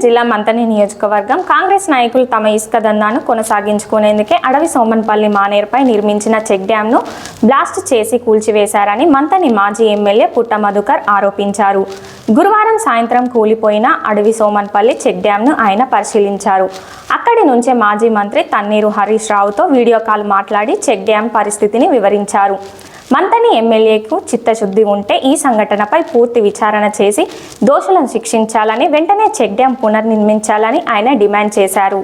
జిల్లా మంతని నియోజకవర్గం కాంగ్రెస్ నాయకులు తమ ఇసుక దందాను కొనసాగించుకునేందుకే అడవి సోమన్పల్లి మానేరుపై నిర్మించిన చెక్ డ్యాంను బ్లాస్ట్ చేసి కూల్చివేశారని మంతని మాజీ ఎమ్మెల్యే పుట్ట మధుకర్ ఆరోపించారు. గురువారం సాయంత్రం కూలిపోయిన అడవి సోమన్పల్లి చెక్ డ్యాంను ఆయన పరిశీలించారు. అక్కడి నుంచే మాజీ మంత్రి తన్నీరు హరీష్ రావుతో వీడియో కాల్ మాట్లాడి చెక్ డ్యాం పరిస్థితిని వివరించారు. మంతని ఎమ్మెల్యేకు చిత్తశుద్ధి ఉంటే ఈ సంఘటనపై పూర్తి విచారణ చేసి దోషులను శిక్షించాలని, వెంటనే చెక్ డ్యాం పునర్నిర్మించాలని ఆయన డిమాండ్ చేశారు.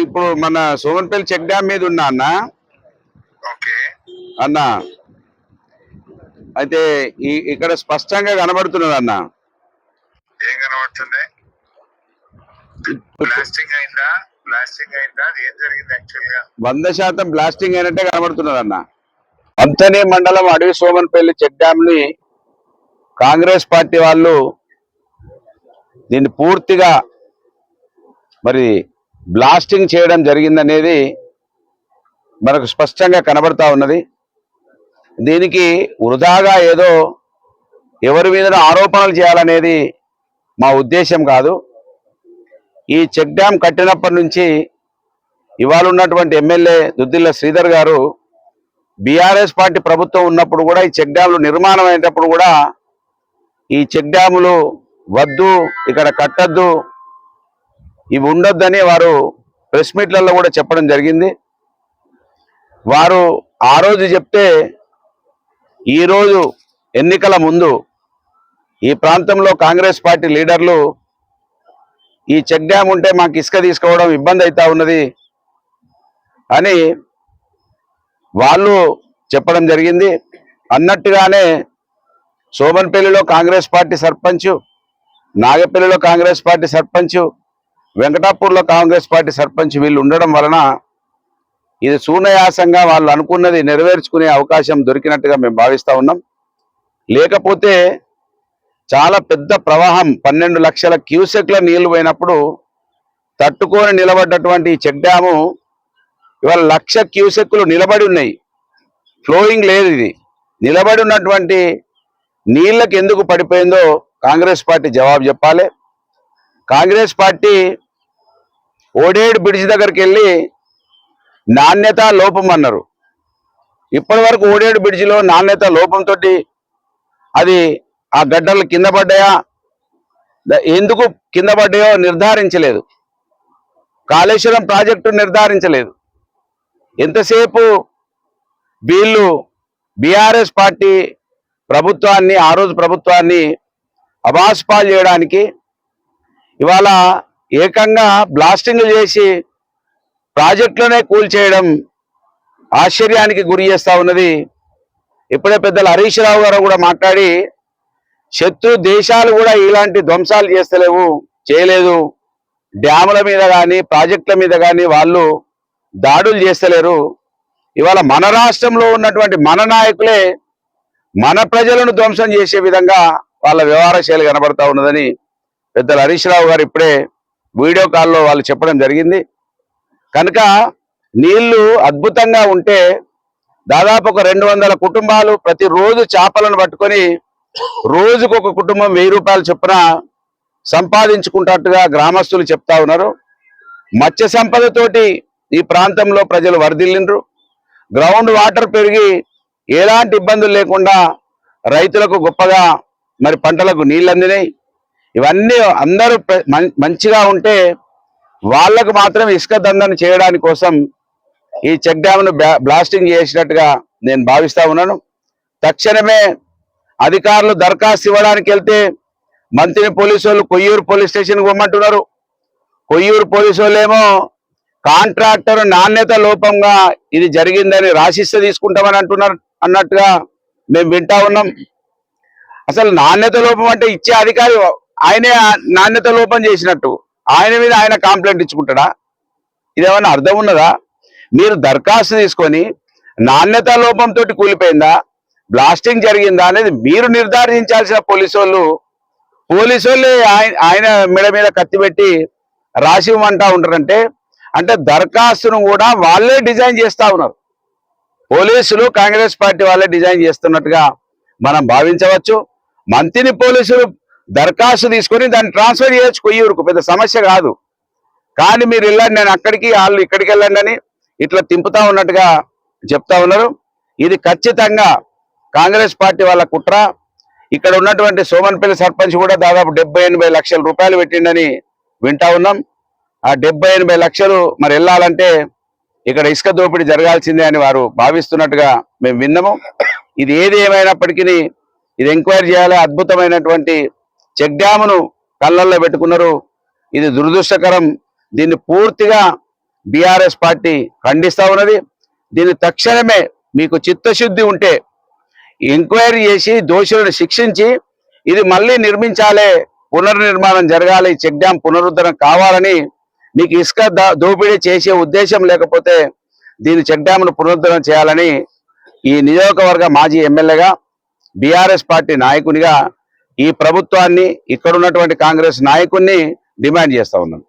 ఇప్పుడు మన సోమన్పల్లి చెక్ డ్యామ్ మీద ఉన్నా అన్న అయితే ఇక్కడ స్పష్టంగా కనబడుతున్నది అన్న. ఏం కనబడుతుంది? బ్లాస్టింగ్ అయిందా? ఏం జరిగింది యాక్చువల్ గా? 100% బ్లాస్టింగ్ అయినట్టే కనబడుతున్నది అన్న. మంతని మండలం అడవి సోమన్పల్లి చెక్ డ్యామ్ ని కాంగ్రెస్ పార్టీ వాళ్ళు దీన్ని పూర్తిగా మరి బ్లాస్టింగ్ చేయడం జరిగిందనేది మనకు స్పష్టంగా కనబడతా ఉన్నది. దీనికి వృధాగా ఏదో ఎవరి మీద ఆరోపణలు చేయాలనేది మా ఉద్దేశం కాదు. ఈ చెక్ డ్యామ్ కట్టినప్పటి నుంచి ఇవాళ ఉన్నటువంటి ఎమ్మెల్యే దుద్దిల్ల శ్రీధర్ గారు బీఆర్ఎస్ పార్టీ ప్రభుత్వం ఉన్నప్పుడు కూడా ఈ చెక్ డ్యాములు నిర్మాణం అయినప్పుడు కూడా ఈ చెక్ డ్యాములు వద్దు, ఇక్కడ కట్టద్దు, ఇవి ఉండొద్దని వారు ప్రెస్ మీట్లలో కూడా చెప్పడం జరిగింది. వారు ఆ రోజు చెప్తే ఈరోజు ఎన్నికల ముందు ఈ ప్రాంతంలో కాంగ్రెస్ పార్టీ లీడర్లు ఈ చెక్ డ్యామ్ ఉంటే మాకు ఇసుక తీసుకోవడం ఇబ్బంది అవుతా ఉన్నది అని వాళ్ళు చెప్పడం జరిగింది. అన్నట్టుగానే సోమన్పల్లిలో కాంగ్రెస్ పార్టీ సర్పంచ్, నాగపల్లిలో కాంగ్రెస్ పార్టీ సర్పంచ్, వెంకటాపూర్లో కాంగ్రెస్ పార్టీ సర్పంచ్ వీళ్ళు ఉండడం వలన ఇది సునాయాసంగా వాళ్ళు అనుకున్నది నెరవేర్చుకునే అవకాశం దొరికినట్టుగా మేము భావిస్తూ ఉన్నాం. లేకపోతే చాలా పెద్ద ప్రవాహం 12 లక్షల క్యూసెక్ల నీళ్లు పోయినప్పుడు తట్టుకొని నిలబడ్డటువంటి ఈ చెక్ డ్యాము ఇవాళ 1,00,000 క్యూసెక్లు నిలబడి ఉన్నాయి. ఫ్లోయింగ్ లేదు. ఇది నిలబడి ఉన్నటువంటి నీళ్ళకి ఎందుకు పడిపోయిందో కాంగ్రెస్ పార్టీ జవాబు చెప్పాలి. కాంగ్రెస్ పార్టీ ఓడేడు బ్రిడ్జ్ దగ్గరికి వెళ్ళి నాణ్యత లోపం అన్నారు. ఇప్పటి వరకు ఓడేడు బ్రిడ్జిలో నాణ్యత లోపంతో అది ఆ గడ్డలు కింద పడ్డాయా, ఎందుకు కింద పడ్డాయో నిర్ధారించలేదు. కాళేశ్వరం ప్రాజెక్టు నిర్ధారించలేదు. ఎంతసేపు వీళ్ళు బీఆర్ఎస్ పార్టీ ప్రభుత్వాన్ని, ఆ రోజు ప్రభుత్వాన్ని అబాస్పాలు చేయడానికి ఇవాళ ఏకంగా బ్లాస్టింగ్లు చేసి ప్రాజెక్టులోనే కూల్చేయడం ఆశ్చర్యానికి గురి చేస్తూ ఉన్నది. ఇప్పుడే పెద్దలు హరీష్ రావు గారు కూడా మాట్లాడి శత్రు దేశాలు కూడా ఇలాంటి ధ్వంసాలు చేయలేదు, డ్యాముల మీద కానీ ప్రాజెక్టుల మీద కానీ వాళ్ళు దాడులు చేస్తలేరు. ఇవాళ మన రాష్ట్రంలో ఉన్నటువంటి మన నాయకులే మన ప్రజలను ధ్వంసం చేసే విధంగా వాళ్ళ వ్యవహార శైలి కనబడతా ఉన్నదని పెద్దలు హరీష్ రావు గారు ఇప్పుడే వీడియో కాల్లో వాళ్ళు చెప్పడం జరిగింది. కనుక నీళ్లు అద్భుతంగా ఉంటే దాదాపు ఒక 200 కుటుంబాలు ప్రతిరోజు చేపలను పట్టుకొని రోజుకొక కుటుంబం 1000 రూపాయలు చొప్పున సంపాదించుకుంటట్టుగా గ్రామస్తులు చెప్తా ఉన్నారు. మత్స్య సంపదతోటి ఈ ప్రాంతంలో ప్రజలు వర్ధిల్లిండ్రు. గ్రౌండ్ వాటర్ పెరిగి ఎలాంటి ఇబ్బందులు లేకుండా రైతులకు గొప్పగా మరి పంటలకు నీళ్ళు అందినాయి. ఇవన్నీ అందరూ మంచిగా ఉంటే వాళ్లకు మాత్రం ఇసుక దందను చేయడానికి కోసం ఈ చెక్ డ్యామ్ను బ్లాస్టింగ్ చేసినట్టుగా నేను భావిస్తా ఉన్నాను. తక్షణమే అధికారులు దరఖాస్తు ఇవ్వడానికి వెళ్తే మంత్రి పోలీసు వాళ్ళు కొయ్యూరు పోలీస్ స్టేషన్కి పోమంటున్నారు. కొయ్యూరు పోలీసు వాళ్ళేమో కాంట్రాక్టర్ నాణ్యత లోపంగా ఇది జరిగిందని రాసిస్తే తీసుకుంటామని అంటున్నారు అన్నట్టుగా మేము వింటా ఉన్నాం. అసలు నాణ్యత లోపం అంటే ఇచ్చే అధికారి ఆయనే నాణ్యత లోపం చేసినట్టు ఆయన మీద ఆయన కంప్లైంట్ ఇచ్చుకుంటాడా? ఇదేమన్నా అర్థం ఉన్నదా? మీరు దరఖాస్తు తీసుకొని నాణ్యత లోపంతో కూలిపోయిందా, బ్లాస్టింగ్ జరిగిందా అనేది మీరు నిర్ధారించాల్సిన పోలీసు వాళ్ళే ఆయన మెడ మీద కత్తి పెట్టి రాసి ఇవ్వమంటా ఉంటారంటే, అంటే దరఖాస్తును కూడా వాళ్ళే డిజైన్ చేస్తా ఉన్నారు. పోలీసులు కాంగ్రెస్ పార్టీ వాళ్ళే డిజైన్ చేస్తున్నట్టుగా మనం భావించవచ్చు. మంత్రిని పోలీసులు దరఖాస్తు తీసుకొని దాన్ని ట్రాన్స్ఫర్ చేయొచ్చు, కొయ్యూరుకు పెద్ద సమస్య కాదు. కానీ మీరు వెళ్ళండి, నేను అక్కడికి వాళ్ళు ఇక్కడికి వెళ్ళండి అని ఇట్లా తింపుతా ఉన్నట్టుగా చెప్తా ఉన్నారు. ఇది ఖచ్చితంగా కాంగ్రెస్ పార్టీ వాళ్ళ కుట్ర. ఇక్కడ ఉన్నటువంటి సోమన్పల్లి సర్పంచ్ కూడా దాదాపు 70-80 లక్షల రూపాయలు పెట్టిండని వింటా ఉన్నాం. ఆ 70-80 లక్షలు మరి వెళ్ళాలంటే ఇక్కడ ఇసుక దోపిడీ జరగాల్సిందే అని వారు భావిస్తున్నట్టుగా మేము విన్నాము. ఇది ఏది ఏమైనప్పటికీ ఇది ఎంక్వైరీ చేయాలి. అద్భుతమైనటువంటి చెక్ డ్యామును కళ్ళల్లో పెట్టుకున్నారు. ఇది దురదృష్టకరం. దీన్ని పూర్తిగా బీఆర్ఎస్ పార్టీ ఖండిస్తా ఉన్నది. దీన్ని తక్షణమే మీకు చిత్తశుద్ధి ఉంటే ఎంక్వైరీ చేసి దోషులను శిక్షించి ఇది మళ్ళీ నిర్మించాలి, పునర్నిర్మాణం జరగాలి, చెక్ డ్యాం పునరుద్ధరణ కావాలని మీకు ఇసుక దోపిడీ చేసే ఉద్దేశం లేకపోతే దీని చెక్ డ్యామ్ను పునరుద్ధరణ చేయాలని ఈ నియోజకవర్గ మాజీ ఎమ్మెల్యేగా బీఆర్ఎస్ పార్టీ నాయకునిగా ఈ ప్రభుత్వాన్ని, ఇక్కడ ఉన్నటువంటి కాంగ్రెస్ నాయకుడిని డిమాండ్ చేస్తా ఉన్నాను.